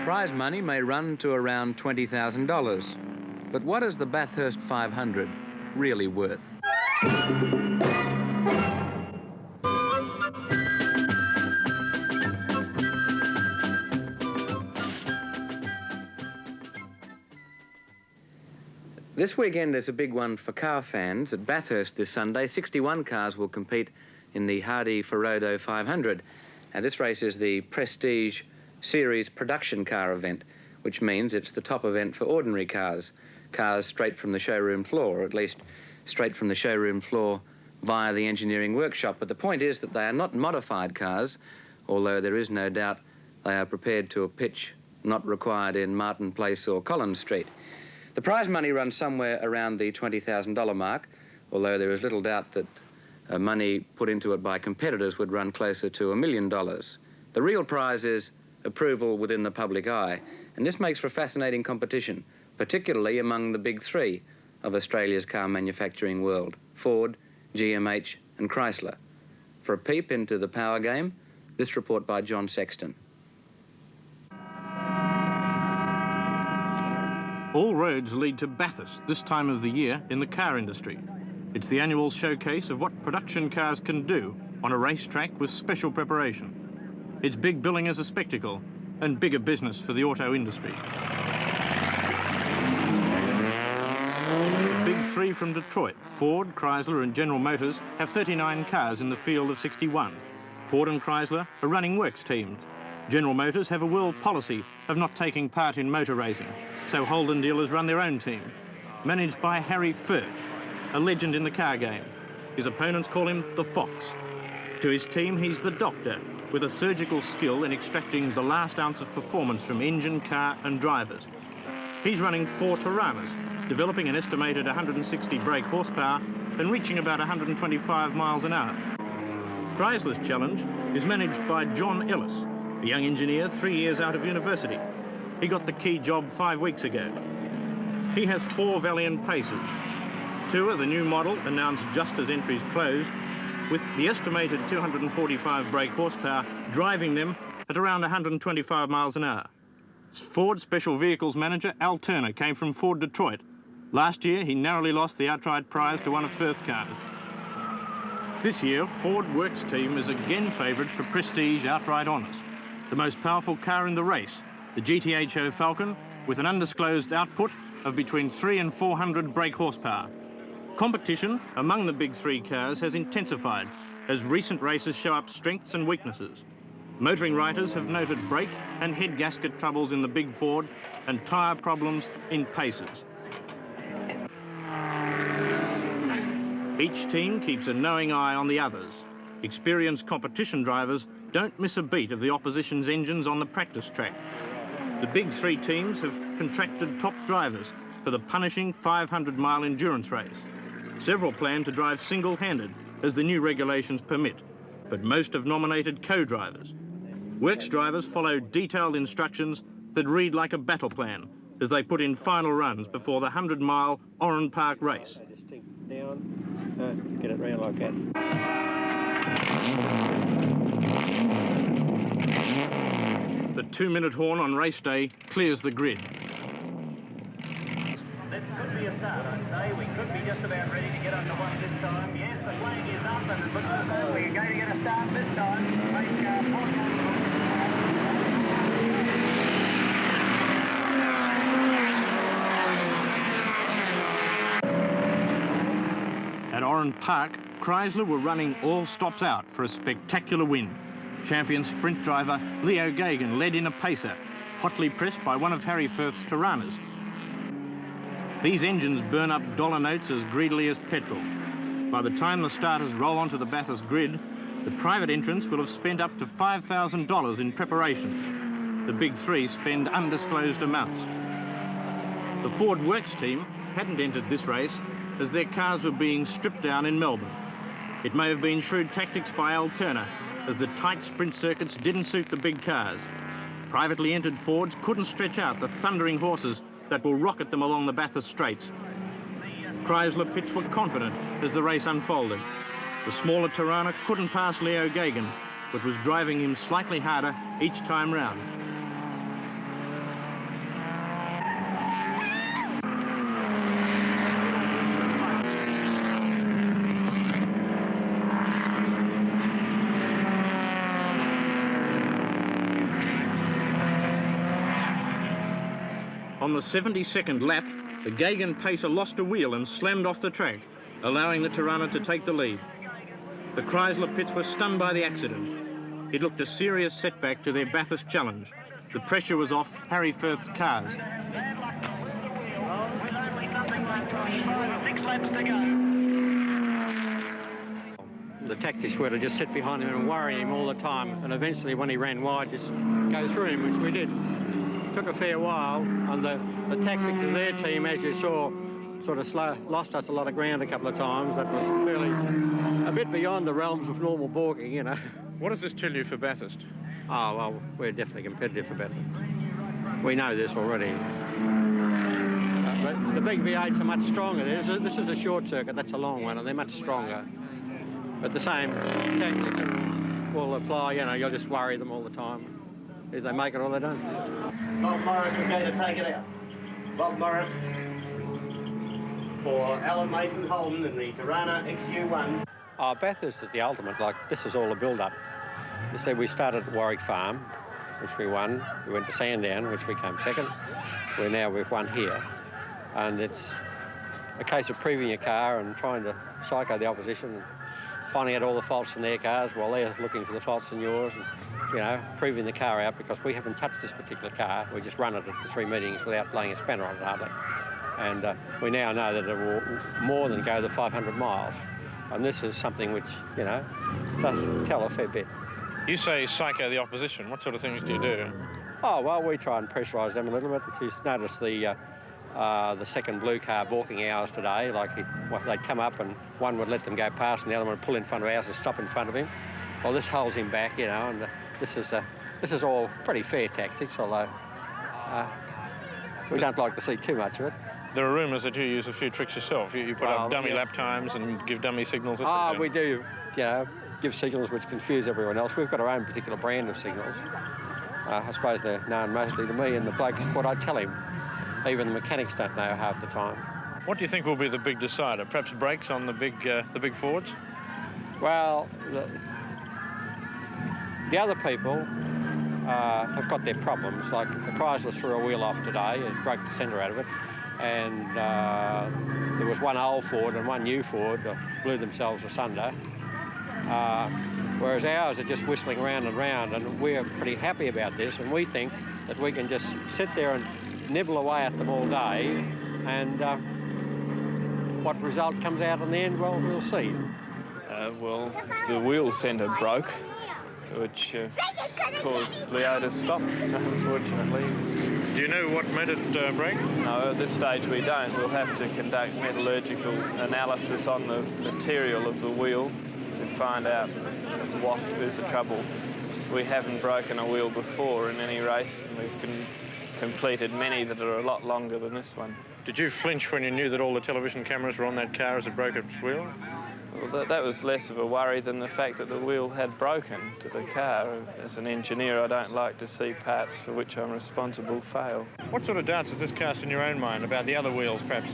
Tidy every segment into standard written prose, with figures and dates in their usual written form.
Prize money may run to around $20,000. But what is the Bathurst 500 really worth? This weekend is a big one for car fans. At Bathurst this Sunday, 61 cars will compete in the Hardy Ferodo 500. And this race is the Prestige Series production car event, which means it's the top event for ordinary cars. Cars straight from the showroom floor, or at least straight from the showroom floor via the engineering workshop. But the point is that they are not modified cars, although there is no doubt they are prepared to a pitch not required in Martin Place or Collins Street. The prize money runs somewhere around the $20,000 mark, although there is little doubt that money put into it by competitors would run closer to $1 million. The real prize is approval within the public eye, and this makes for a fascinating competition, particularly among the big three of Australia's car manufacturing world: Ford, GMH and Chrysler. For a peep into the power game, this report by John Sexton. All roads lead to Bathurst this time of the year in the car industry. It's the annual showcase of what production cars can do on a racetrack with special preparation. It's big billing as a spectacle and bigger business for the auto industry. The big three from Detroit, Ford, Chrysler and General Motors, have 39 cars in the field of 61. Ford and Chrysler are running works teams. General Motors have a world policy of not taking part in motor racing, so Holden dealers run their own team, managed by Harry Firth, a legend in the car game. His opponents call him the Fox. To his team, he's the Doctor, with a surgical skill in extracting the last ounce of performance from engine, car and drivers. He's running 4 Tiranas, developing an estimated 160 brake horsepower and reaching about 125 miles an hour. Chrysler's challenge is managed by John Ellis, a young engineer 3 years out of university. He got the key job 5 weeks ago. He has 4 Valiant Pacers. 2 of the new model announced just as entries closed, with the estimated 245 brake horsepower driving them at around 125 miles an hour. Ford Special Vehicles manager Al Turner came from Ford Detroit. Last year, he narrowly lost the outright prize to one of Firth's cars. This year, Ford Works team is again favoured for prestige outright honours. The most powerful car in the race, the GTHO Falcon, with an undisclosed output of between 300 and 400 brake horsepower. Competition among the big three cars has intensified as recent races show up strengths and weaknesses. Motoring writers have noted brake and head gasket troubles in the big Ford and tyre problems in Pacers. Each team keeps a knowing eye on the others. Experienced competition drivers don't miss a beat of the opposition's engines on the practice track. The big three teams have contracted top drivers for the punishing 500-mile endurance race. Several plan to drive single-handed, as the new regulations permit, but most have nominated co-drivers. Works drivers follow detailed instructions that read like a battle plan as they put in final runs before the 100-mile Oran Park race. Just take down, get it round like that. The 2-minute horn on race day clears the grid. This could be a start, I'd say. We could be just about ready to get underway this time. Yes, the flag is up and it looks as though we're going to get a start this time. Race car, At Oran Park, Chrysler were running all stops out for a spectacular win. Champion sprint driver Leo Gagan led in a pacer, hotly pressed by one of Harry Firth's Tiranas. These engines burn up dollar notes as greedily as petrol. By the time the starters roll onto the Bathurst grid, the private entrants will have spent up to $5,000 in preparations. The big three spend undisclosed amounts. The Ford Works team hadn't entered this race as their cars were being stripped down in Melbourne. It may have been shrewd tactics by Al Turner, as the tight sprint circuits didn't suit the big cars. Privately entered Fords couldn't stretch out the thundering horses that will rocket them along the Bathurst straights. Chrysler pits were confident as the race unfolded. The smaller Tirana couldn't pass Leo Gagan, but was driving him slightly harder each time round. On the 72nd lap, the Gagan pacer lost a wheel and slammed off the track, allowing the Tirana to take the lead. The Chrysler pits were stunned by the accident. It looked a serious setback to their Bathurst challenge. The pressure was off Harry Firth's cars. With only something like 5 or 6 laps to go. The tactics were to just sit behind him and worry him all the time, and eventually when he ran wide, just go through him, which we did. Took a fair while, and the tactics of their team, as you saw, sort of lost us a lot of ground a couple of times. That was fairly a bit beyond the realms of normal balking, you know. What does this tell you for Bathurst? Oh, well, we're definitely competitive for Bathurst. We know this already. But the big V8s are much stronger. This is a short circuit, that's a long one, and they're much stronger. But the same tactics will apply, you know, you'll just worry them all the time. If they make it or they don't. Bob Morris is going to take it out. Bob Morris for Alan Mason Holden in the Tirana XU1. Oh, Bathurst is the ultimate. Like, this is all a build-up. You see, we started at Warwick Farm, which we won. We went to Sandown, which we came second. We've won here. And it's a case of proving your car and trying to psycho the opposition and finding out all the faults in their cars while they're looking for the faults in yours. And, you know, proving the car out, because we haven't touched this particular car. We just run it at the 3 meetings without laying a spanner on it, hardly. And we now know that it will more than go the 500 miles. And this is something which, you know, does tell a fair bit. You say psycho the opposition. What sort of things do you do? Oh, well, we try and pressurise them a little bit. If you notice the second blue car balking ours today, like they'd come up and one would let them go past and the other one would pull in front of ours and stop in front of him. Well, this holds him back, you know, and this is all pretty fair tactics, although we don't like to see too much of it. There are rumours that you use a few tricks yourself. You put up dummy lap times and give dummy signals. We do, you know, give signals which confuse everyone else. We've got our own particular brand of signals. I suppose they're known mostly to me and the blokes, what I tell him. Even the mechanics don't know half the time. What do you think will be the big decider? Perhaps brakes on the big Fords? Well, the other people have got their problems. Like the Chrysler threw a wheel off today and broke the centre out of it. And there was one old Ford and one new Ford that blew themselves asunder. Whereas ours are just whistling round and round, and we're pretty happy about this, and we think that we can just sit there and nibble away at them all day, and what result comes out in the end, well, we'll see. Well, the wheel centre broke, which caused Leo to stop, unfortunately. Do you know what made it break? No, at this stage we don't. We'll have to conduct metallurgical analysis on the material of the wheel to find out what is the trouble. We haven't broken a wheel before in any race, and we've completed many that are a lot longer than this one. Did you flinch when you knew that all the television cameras were on that car as it broke its wheel? Well, that was less of a worry than the fact that the wheel had broken to the car. As an engineer, I don't like to see parts for which I'm responsible fail. What sort of doubts has this cast in your own mind about the other wheels, perhaps?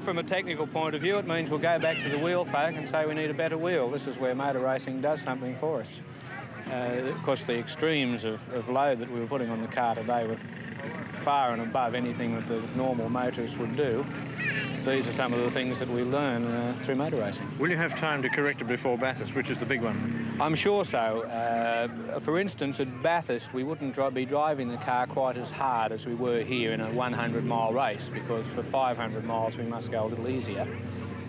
From a technical point of view, it means we'll go back to the wheel folk and say we need a better wheel. This is where motor racing does something for us. Of course, the extremes of load that we were putting on the car today were far and above anything that the normal motors would do. These are some of the things that we learn through motor racing. Will you have time to correct it before Bathurst, which is the big one? I'm sure so. For instance, at Bathurst, we wouldn't be driving the car quite as hard as we were here in a 100-mile race, because for 500 miles we must go a little easier.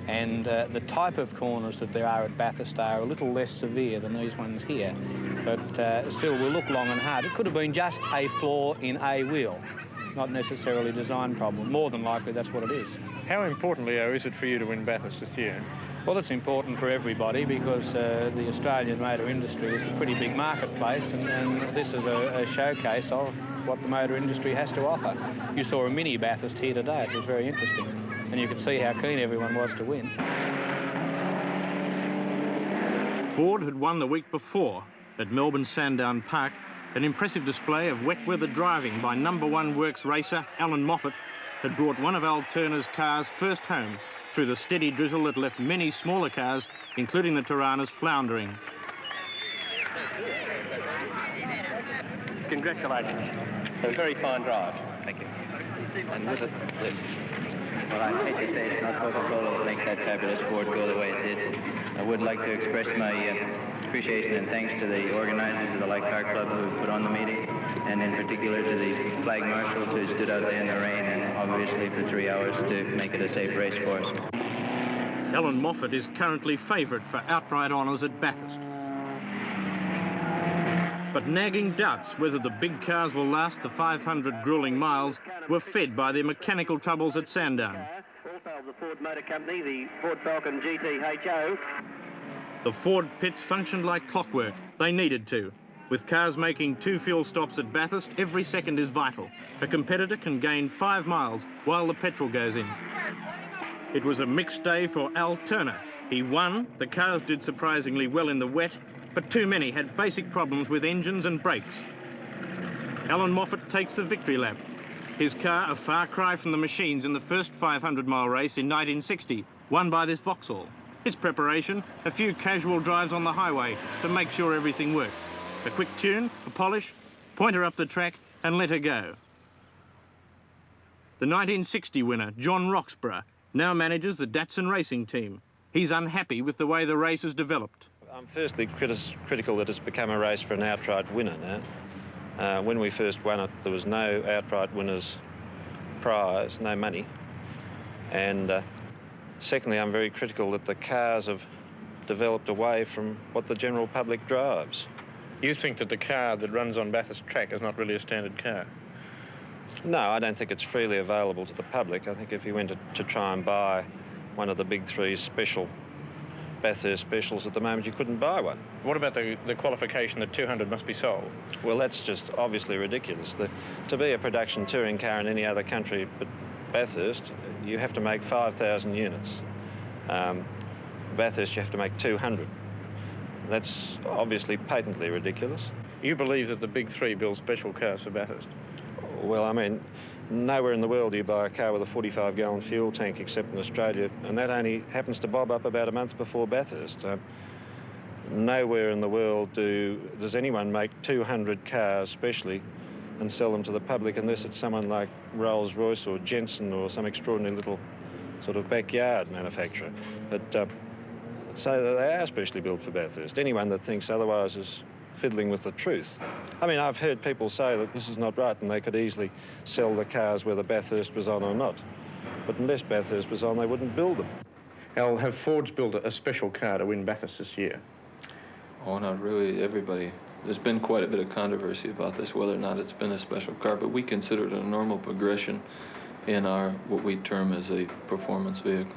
And the type of corners that there are at Bathurst are a little less severe than these ones here. But still, we'll look long and hard. It could have been just a flaw in a wheel, not necessarily a design problem. More than likely, that's what it is. How important, Leo, is it for you to win Bathurst this year? Well, it's important for everybody because the Australian motor industry is a pretty big marketplace, and this is a showcase of what the motor industry has to offer. You saw a mini Bathurst here today. It was very interesting, and you could see how keen everyone was to win. Ford had won the week before at Melbourne Sandown Park. An impressive display of wet weather driving by #1 works racer Alan Moffat had brought one of Al Turner's cars first home through the steady drizzle that left many smaller cars, including the Tiranas, floundering. Congratulations. A very fine drive. Thank you. And was it? Well, I hate to say it's not Coca-Cola that makes that fabulous Ford go the way it did. I would like to express my appreciation and thanks to the organizers of the Light Car Club who put on the meeting, and in particular to the flag marshals who stood out there in the rain and obviously for 3 hours to make it a safe race for us. Alan Moffat is currently favourite for outright honours at Bathurst. But nagging doubts whether the big cars will last the 500 gruelling miles were fed by their mechanical troubles at Sandown. Also of the Ford Motor Company, the Ford Falcon GT-HO. The Ford pits functioned like clockwork. They needed to. With cars making 2 fuel stops at Bathurst, every second is vital. A competitor can gain 5 miles while the petrol goes in. It was a mixed day for Al Turner. He won, the cars did surprisingly well in the wet, but too many had basic problems with engines and brakes. Alan Moffat takes the victory lap. His car a far cry from the machines in the first 500-mile race in 1960, won by this Vauxhall. Its preparation, a few casual drives on the highway to make sure everything worked. A quick tune, a polish, point her up the track and let her go. The 1960 winner, John Roxburgh, now manages the Datsun racing team. He's unhappy with the way the race has developed. I'm firstly critical that it's become a race for an outright winner now. When we first won it, there was no outright winner's prize, no money. And secondly, I'm very critical that the cars have developed away from what the general public drives. You think that the car that runs on Bathurst track is not really a standard car? No, I don't think it's freely available to the public. I think if you went to try and buy one of the big three special Bathurst specials at the moment, you couldn't buy one. What about the qualification that 200 must be sold? Well, that's just obviously ridiculous. To be a production touring car in any other country but Bathurst, you have to make 5,000 units. Bathurst, you have to make 200. That's obviously patently ridiculous. You believe that the big three build special cars for Bathurst? Well, I mean, nowhere in the world do you buy a car with a 45-gallon fuel tank except in Australia, and that only happens to bob up about a month before Bathurst. Nowhere in the world does anyone make 200 cars specially and sell them to the public unless it's someone like Rolls-Royce or Jensen or some extraordinary little sort of backyard manufacturer. But so they are specially built for Bathurst. Anyone that thinks otherwise is fiddling with the truth. I mean, I've heard people say that this is not right and they could easily sell the cars whether Bathurst was on or not. But unless Bathurst was on, they wouldn't build them. Al, have Fords built a special car to win Bathurst this year? Oh, not really. Everybody. There's been quite a bit of controversy about this, whether or not it's been a special car, but we consider it a normal progression in our, what we term as a performance vehicle.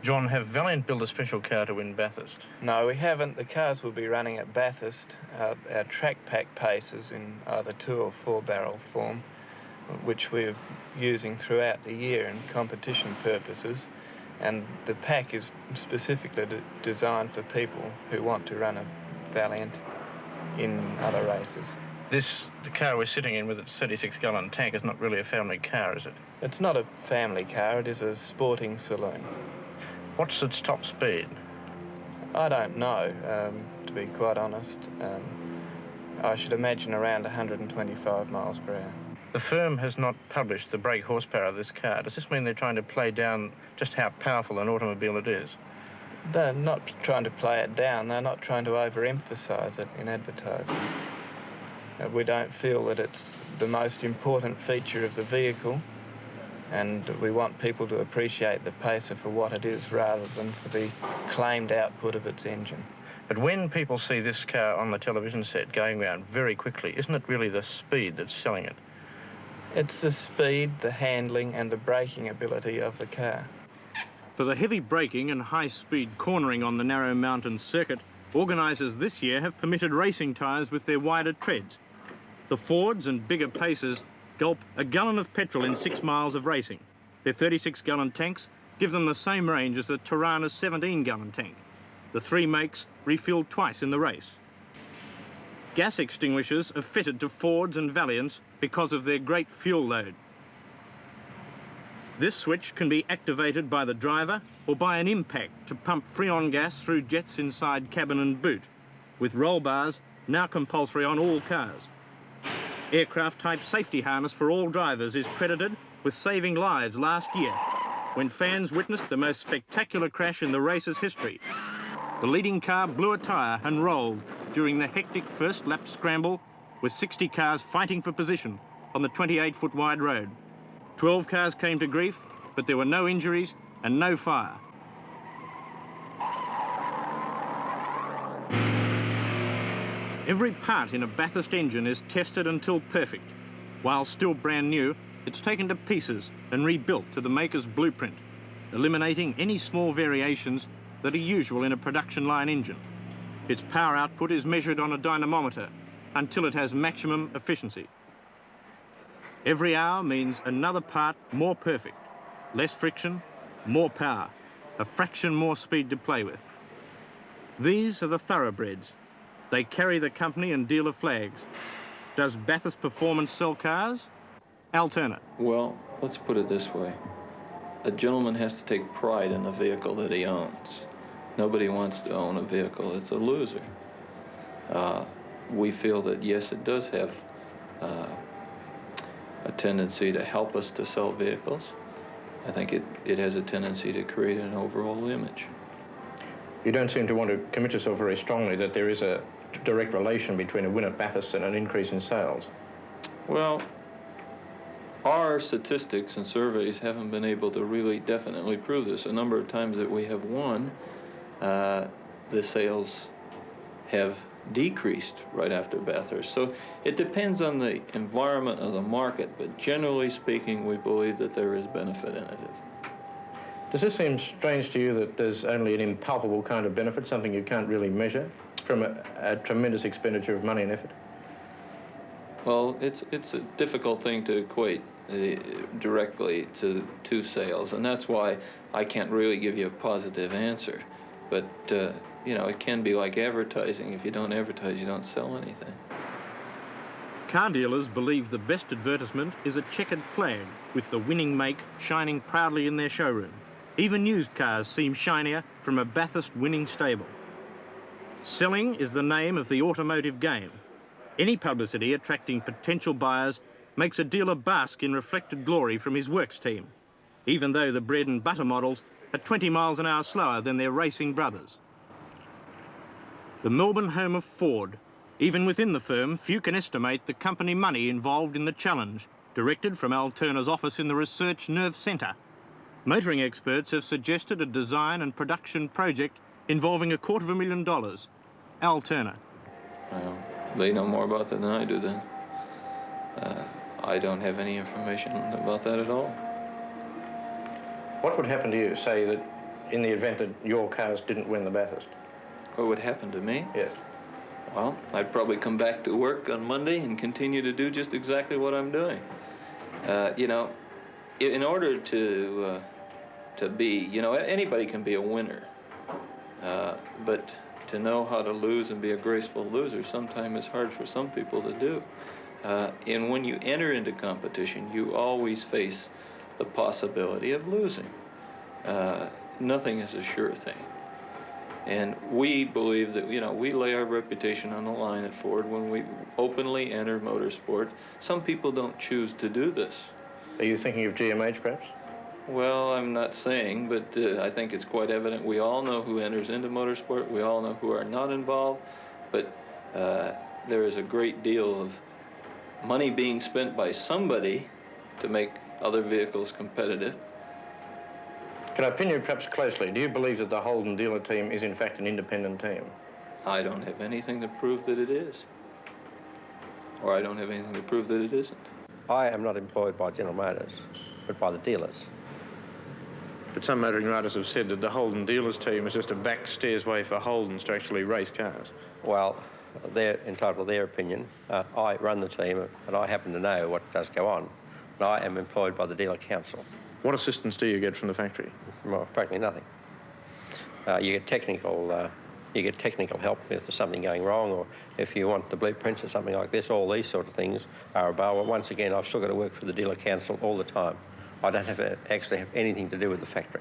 John, have Valiant built a special car to win Bathurst? No, we haven't. The cars will be running at Bathurst. Our track pack paces in either 2 or 4 barrel form, which we're using throughout the year in competition purposes. And the pack is specifically designed for people who want to run a Valiant in other races. The car we're sitting in with its 36-gallon tank is not really a family car, is it? It's not a family car, it is a sporting saloon. What's its top speed? I don't know, to be quite honest. I should imagine around 125 miles per hour. The firm has not published the brake horsepower of this car. Does this mean they're trying to play down just how powerful an automobile it is? They're not trying to play it down. They're not trying to overemphasise it in advertising. We don't feel that it's the most important feature of the vehicle, and we want people to appreciate the Pacer for what it is rather than for the claimed output of its engine. But when people see this car on the television set going around very quickly, isn't it really the speed that's selling it? It's the speed, the handling and the braking ability of the car. For the heavy braking and high-speed cornering on the narrow mountain circuit, organisers this year have permitted racing tyres with their wider treads. The Fords and bigger Pacers gulp a gallon of petrol in 6 miles of racing. Their 36-gallon tanks give them the same range as the Tirana's 17-gallon tank. The 3 makes refuel twice in the race. Gas extinguishers are fitted to Fords and Valiants because of their great fuel load. This switch can be activated by the driver or by an impact to pump Freon gas through jets inside cabin and boot, with roll bars now compulsory on all cars. Aircraft-type safety harness for all drivers is credited with saving lives last year when fans witnessed the most spectacular crash in the race's history. The leading car blew a tyre and rolled during the hectic first lap scramble with 60 cars fighting for position on the 28-foot wide road. 12 cars came to grief, but there were no injuries and no fire. Every part in a Bathurst engine is tested until perfect. While still brand new, it's taken to pieces and rebuilt to the maker's blueprint, eliminating any small variations that are usual in a production line engine. Its power output is measured on a dynamometer until it has maximum efficiency. Every hour means another part more perfect, less friction, more power, a fraction more speed to play with. These are the thoroughbreds. They carry the company and dealer flags. Does Bathurst Performance sell cars? Alterna. Well, let's put it this way. A gentleman has to take pride in the vehicle that he owns. Nobody wants to own a vehicle that's a loser. We feel that, yes, it does have a tendency to help us to sell vehicles. I think it has a tendency to create an overall image. You don't seem to want to commit yourself very strongly that there is a direct relation between a win at Bathurst and an increase in sales. Well, our statistics and surveys haven't been able to really definitely prove this. A number of times that we have won, the sales have decreased right after Bathurst. So it depends on the environment of the market, but generally speaking, we believe that there is benefit in it. Does this seem strange to you that there's only an impalpable kind of benefit, something you can't really measure, from a tremendous expenditure of money and effort? Well, it's a difficult thing to equate directly to sales, and that's why I can't really give you a positive answer. But, you know, it can be like advertising. If you don't advertise, you don't sell anything. Car dealers believe the best advertisement is a checkered flag with the winning make shining proudly in their showroom. Even used cars seem shinier from a Bathurst winning stable. Selling is the name of the automotive game. Any publicity attracting potential buyers makes a dealer bask in reflected glory from his works team, even though the bread and butter models are 20 miles an hour slower than their racing brothers. The Melbourne home of Ford. Even within the firm, few can estimate the company money involved in the challenge, directed from Alterna's office in the Research Nerve Centre. Motoring experts have suggested a design and production project involving $250,000. Alterna. Well, they know more about that than I do then. I don't have any information about that at all. What would happen to you, say, that in the event that your cars didn't win the Bathurst? What would happen to me? Yes. Well, I'd probably come back to work on Monday and continue to do just exactly what I'm doing. You know, in order to be, you know, anybody can be a winner. But to know how to lose and be a graceful loser sometimes is hard for some people to do. And when you enter into competition, you always face the possibility of losing. Nothing is a sure thing. And we believe that, you know, we lay our reputation on the line at Ford when we openly enter motorsport. Some people don't choose to do this. Are you thinking of GMH, perhaps? Well, I'm not saying, but I think it's quite evident. We all know who enters into motorsport. We all know who are not involved. But there is a great deal of money being spent by somebody to make other vehicles competitive. Can I pin you perhaps closely? Do you believe that the Holden dealer team is in fact an independent team? I don't have anything to prove that it is. Or I don't have anything to prove that it isn't. I am not employed by General Motors, but by the dealers. But some motoring writers have said that the Holden dealers team is just a backstairs way for Holdens to actually race cars. Well, they're entitled to their opinion. I run the team, and I happen to know what does go on. And I am employed by the dealer council. What assistance do you get from the factory? Well, practically nothing. You get technical help if there's something going wrong, or if you want the blueprints or something like this. All these sort of things are available. Once again, I've still got to work for the dealer council all the time. I don't actually have anything to do with the factory.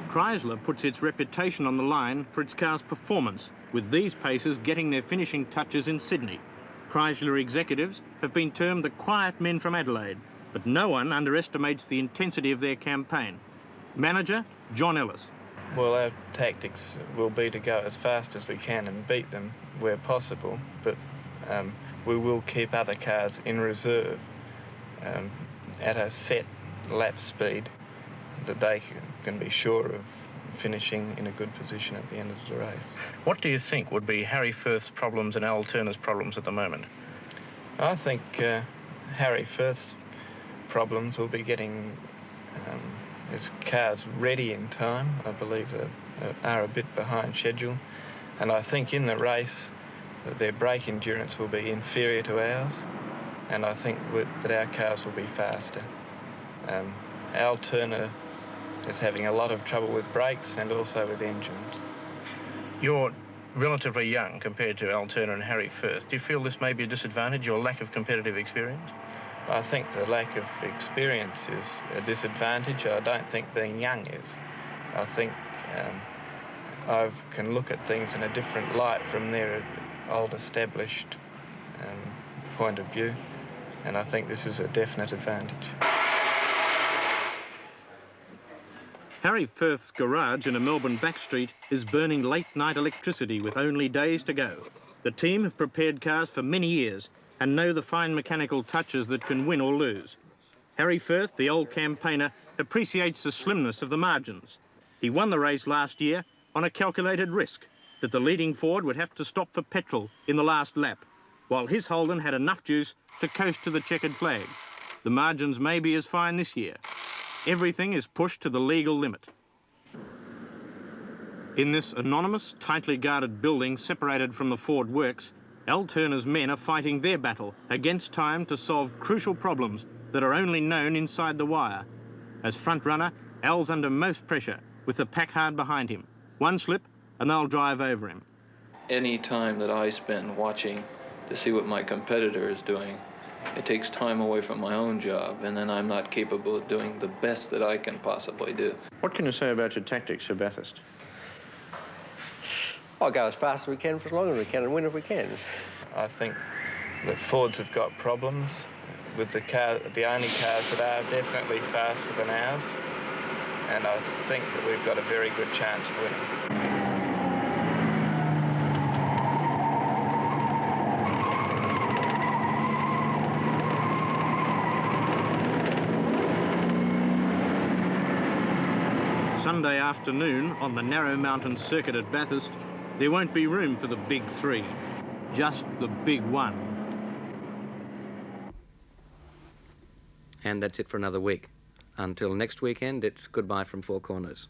Chrysler puts its reputation on the line for its car's performance, with these paces getting their finishing touches in Sydney. Chrysler executives have been termed the quiet men from Adelaide, but no one underestimates the intensity of their campaign. Manager John Ellis. Well, our tactics will be to go as fast as we can and beat them where possible, but we will keep other cars in reserve at a set lap speed that they can be sure of finishing in a good position at the end of the race. What do you think would be Harry Firth's problems and Al Turner's problems at the moment? I think Harry Firth's problems will be getting his cars ready in time. I believe they are a bit behind schedule, and I think in the race that their brake endurance will be inferior to ours, and I think that our cars will be faster. Al Turner is having a lot of trouble with brakes and also with engines. You're relatively young compared to Al Turner and Harry Firth. Do you feel this may be a disadvantage, or lack of competitive experience? I think the lack of experience is a disadvantage. I don't think being young is. I think I can look at things in a different light from their old established point of view, and I think this is a definite advantage. Harry Firth's garage in a Melbourne backstreet is burning late-night electricity with only days to go. The team have prepared cars for many years and know the fine mechanical touches that can win or lose. Harry Firth, the old campaigner, appreciates the slimness of the margins. He won the race last year on a calculated risk that the leading Ford would have to stop for petrol in the last lap, while his Holden had enough juice to coast to the checkered flag. The margins may be as fine this year. Everything is pushed to the legal limit. In this anonymous, tightly guarded building separated from the Ford works, Al Turner's men are fighting their battle against time to solve crucial problems that are only known inside the wire. As front runner, Al's under most pressure, with the pack hard behind him. One slip and they'll drive over him. Any time that I spend watching to see what my competitor is doing, it takes time away from my own job, and then I'm not capable of doing the best that I can possibly do. What can you say about your tactics for Bathurst? I'll go as fast as we can for as long as we can and win if we can. I think that Fords have got problems with the only cars that are definitely faster than ours, and I think that we've got a very good chance of winning. Sunday afternoon on the narrow mountain circuit at Bathurst, there won't be room for the big three, just the big one. And that's it for another week. Until next weekend, it's goodbye from Four Corners.